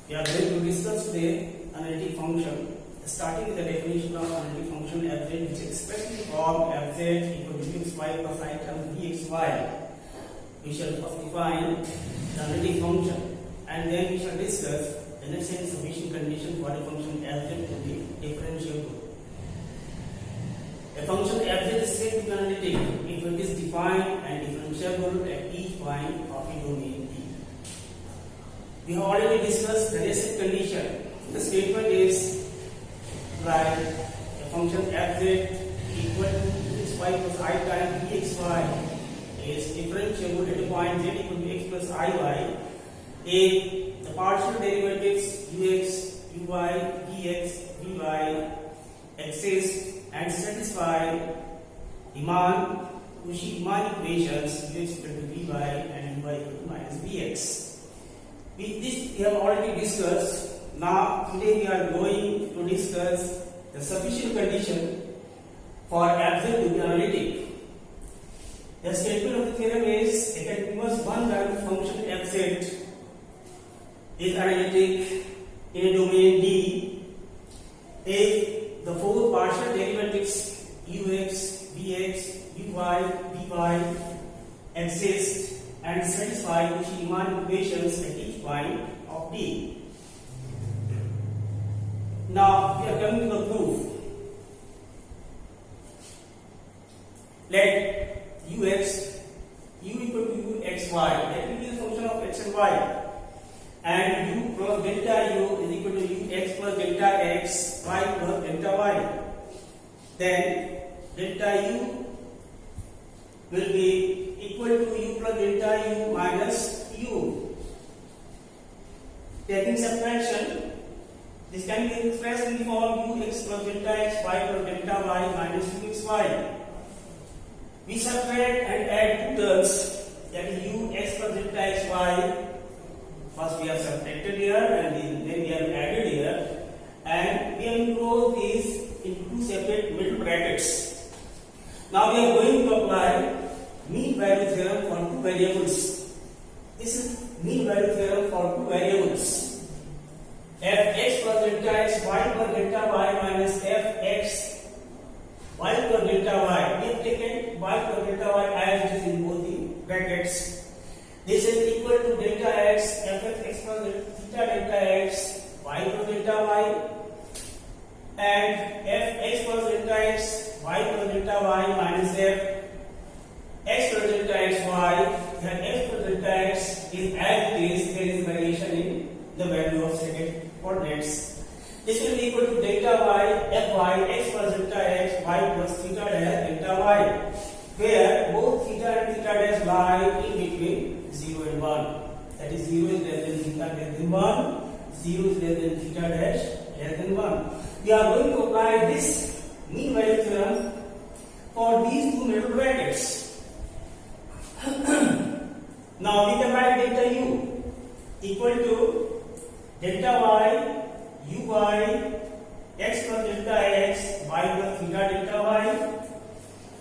We are going to discuss today analytic function. Starting with the definition of analytic function fz, which is expressed in form fz equal to uxy plus I times vxy. We shall first define the analytic function, and then we shall discuss the necessary sufficient condition for the function fz to be differentiable. A function fz is said to be analytic if it is defined and differentiable at each point of the domain D. We have already discussed the necessary condition. The statement is like a function fz equal to xy plus I times vxy is differentiable at a point z equal to x plus iy if the partial derivatives ux, uy, vx, vy exist and satisfy Riemann equations ux equal to vy and uy equal to minus vx. With this we have already discussed. Now today we are going to discuss the sufficient condition for fz to be analytic. The statement of the theorem is a continuous one-dimensional function fz is analytic in a domain D if the four partial derivatives ux, vx, uy, vy exist and satisfy Riemann equations at each point of D. Now we are coming to the proof. Let u equal to uxy, that will be the function of x and y, and u plus delta u is equal to ux plus delta x, y plus delta y. Then delta u will be equal to u plus delta u minus u. Taking subtraction, this can be expressed in the form ux plus delta x, y plus delta y minus uxy. We subtract and add two terms, that is ux plus delta x, y. First we have subtracted here and then we have added here, and we have enclosed these into two separate middle brackets. Now we are going to apply mean value theorem for two variables. This is mean value theorem for two variables. Fx plus delta x, y plus delta y minus fx, y plus delta y. We have taken y plus delta y as it is in both the brackets. This is equal to delta x, fx plus theta delta x, y plus delta y, and fx plus delta x, y plus delta y minus f x plus delta x, y. Here x plus delta x is as it is, there is variation in the value of second coordinates. This will be equal to delta y, fy, x plus delta x, y plus theta dash delta y, where both theta and theta dash lie in between 0 and 1. That is 0 is less than theta less than 1, 0 is less than theta dash less than 1. We are going to apply this mean value theorem for these two middle brackets. Now we can write delta u equal to delta y, uy, x plus delta x, y plus theta delta y,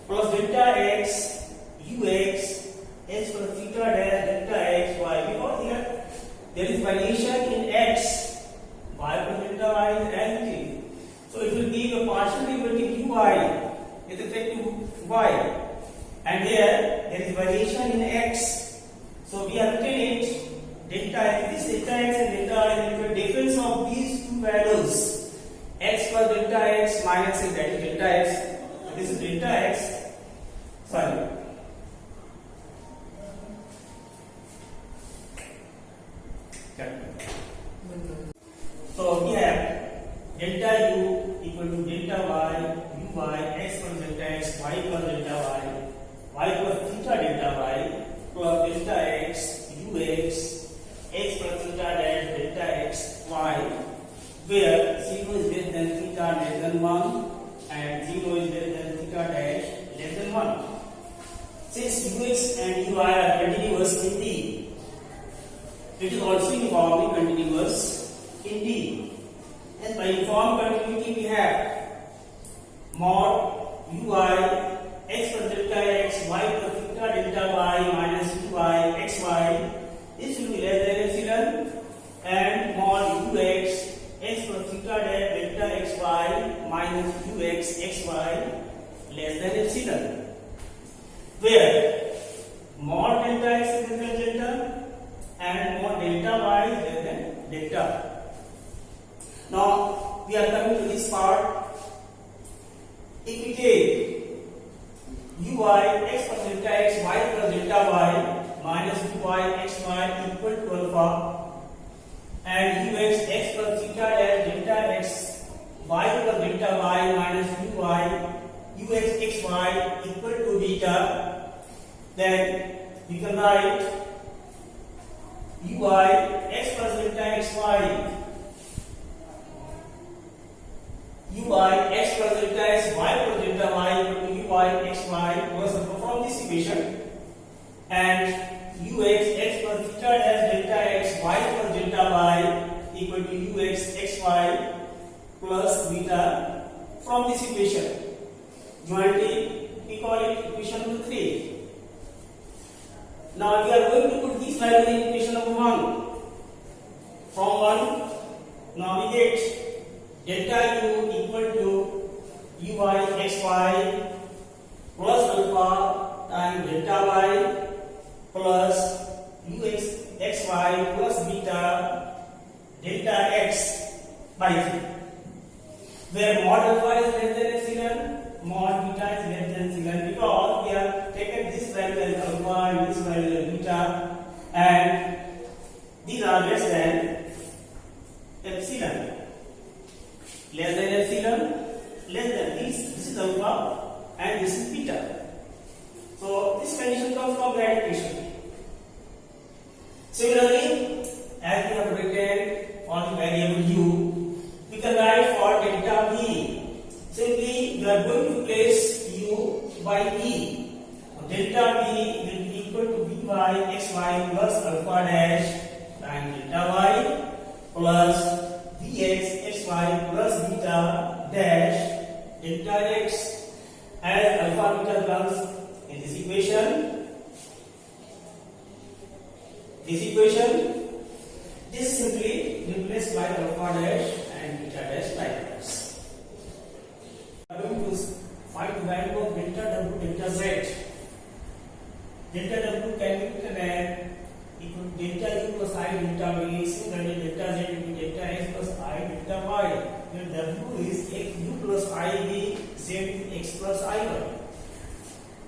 plus delta x, ux, x plus theta dash delta x, y. Because here there is variation in x, y plus delta y is as it is. So it will be the partial derivative uy with respect to y, and here there is variation in x. So we have written it delta x, this delta x and delta y is the difference of these two values, x plus delta x minus x, that is delta x. So this is delta x, sorry. So we have delta u equal to delta y, uy, x plus delta x, y plus delta y, y plus theta delta y, plus delta x, ux, x plus theta dash delta x, y, where 0 is less than theta less than 1 and 0 is less than theta dash less than 1. Since ux and uy are continuous in D, it is also uniformly continuous in D. And by uniform continuity we have mod uy, x plus delta x, y plus theta delta y minus uy, xy. This will be less than epsilon, and mod minus ux xy less than epsilon, where mod delta x is less than delta and mod delta y is less than delta. Now we are coming to this part. If we take uy x plus delta x y plus delta y minus uy xy equal to alpha and ux x plus theta dash delta x y plus delta y minus uy ux xy equal to beta, then we can write uy x plus delta xy uy x plus delta x y plus delta y equal to uy xy plus alpha from this equation, and ux x plus theta dash delta x y plus delta y equal to ux xy plus beta from this equation. Jointly we call it equation number 3. Now we are going to put this value in equation number 1. From 1, now we get delta u equal to uy xy plus alpha times delta y plus ux xy plus beta delta x by 3, where mod alpha is less than epsilon, mod beta is less than epsilon, because we have taken this value as alpha and this value as beta, and these are less than epsilon. Less than epsilon, less than this is alpha and this is beta. So this condition comes from that equation. Similarly, as we have written for the variable u, we can write for delta v. Simply we are going to place u by v. Delta v will be equal to vy xy plus alpha dash times delta y plus vx xy plus beta dash delta x, as alpha beta comes in this equation. This is simply replaced by alpha dash and beta dash like this. We are going to find the value of delta w delta z. Delta w can be written as equal to delta u plus I delta v. Similarly, delta z will be delta x plus I delta y. Where w is u plus I v, z is x plus I y.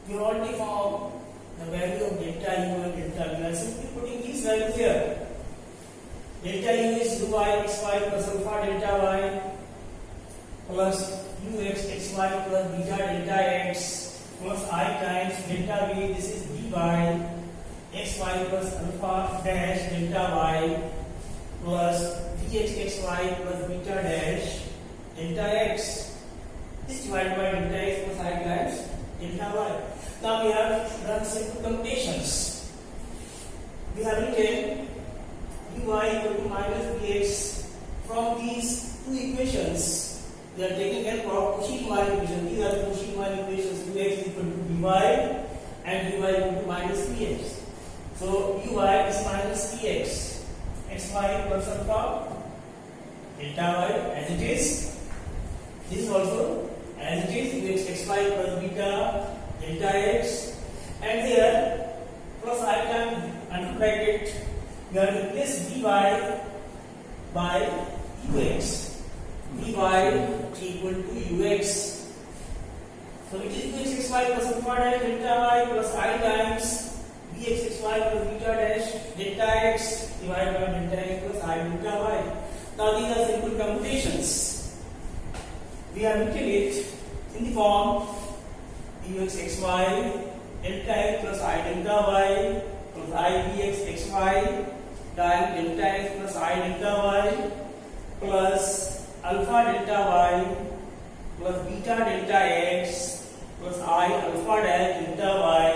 We already found the value of delta u and delta v. We are simply putting these values here. Delta u is uy xy plus alpha delta y plus ux xy plus beta delta x plus I times delta v. This is dy xy plus alpha dash delta y plus vx xy plus beta dash delta x. This divided by delta x plus I times delta y. Now we have done simple computations. We have written uy equal to minus vx. From these two equations, we are taking help of Cauchy-Riemann equation. These are the Cauchy-Riemann equations. Ux is equal to vy and uy equal to minus vx. So uy is minus vx, xy plus alpha delta y as it is. This is also as it is, ux xy plus beta delta x, and here plus I times under bracket we have to replace dy by ux. Dy equal to ux. So it is ux xy plus alpha dash delta y plus I times vx xy plus beta dash delta x divided by delta x plus I delta y. Now these are simple computations. We have written it in the form ux xy delta x plus I delta y plus I vx xy times delta x plus I delta y plus alpha delta y plus beta delta x plus I alpha dash delta y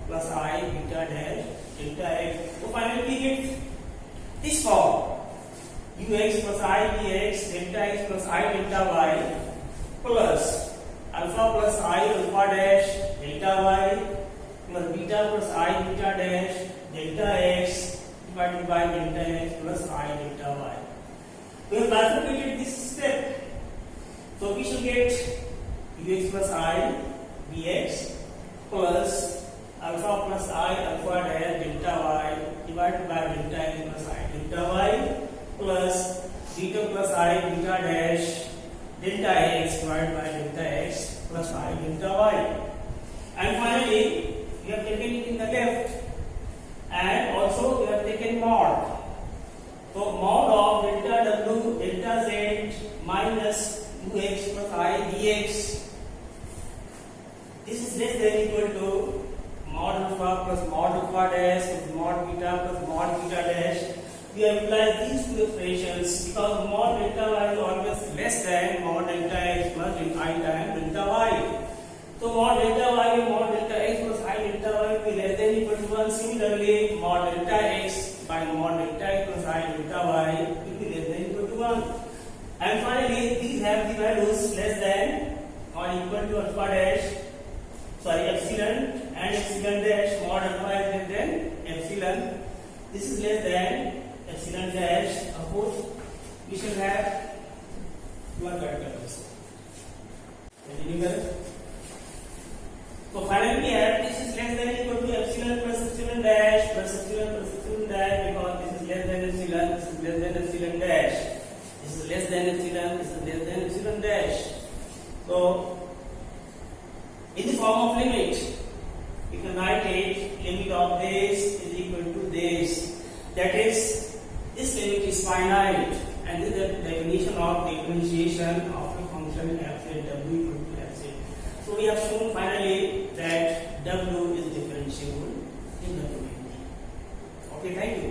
plus I beta dash delta x. So finally we get this form ux plus I vx delta x plus I delta y plus alpha plus I alpha dash delta y plus beta plus I beta dash delta x divided by delta x plus I delta y. We have bifurcated this step, so we should get ux plus I dx plus alpha plus I alpha dash delta y divided by delta x plus I delta y plus beta plus I beta dash delta x divided by delta x plus I delta y. And finally, we have taken it in the left, and also we have taken mod. So mod of delta w delta z minus 2x plus I dx. This is less than equal to mod alpha plus mod alpha dash plus mod beta plus mod beta dash. We have utilized these two expressions because mod delta y is always less than mod delta x plus I times delta y. So mod delta y and mod delta x plus I delta y will be less than equal to 1. Similarly, mod delta x by mod delta x plus I delta y will be less than equal to 1. And finally, these have the values less than or equal to alpha dash, epsilon and epsilon dash. Mod alpha is less than epsilon. This is less than epsilon dash. Of course, we shall have one character. So finally, we have this is less than equal to epsilon plus epsilon dash plus epsilon plus epsilon dash, because this is less than epsilon, this is less than epsilon dash, this is less than epsilon, this is less than epsilon dash. So in the form of limit, you can write it limit of this is equal to this. That is, this limit is finite, and this is the definition of differentiation of a function f z w equal to f z. So we have shown finally that w is differentiable in the domain. Okay, thank you.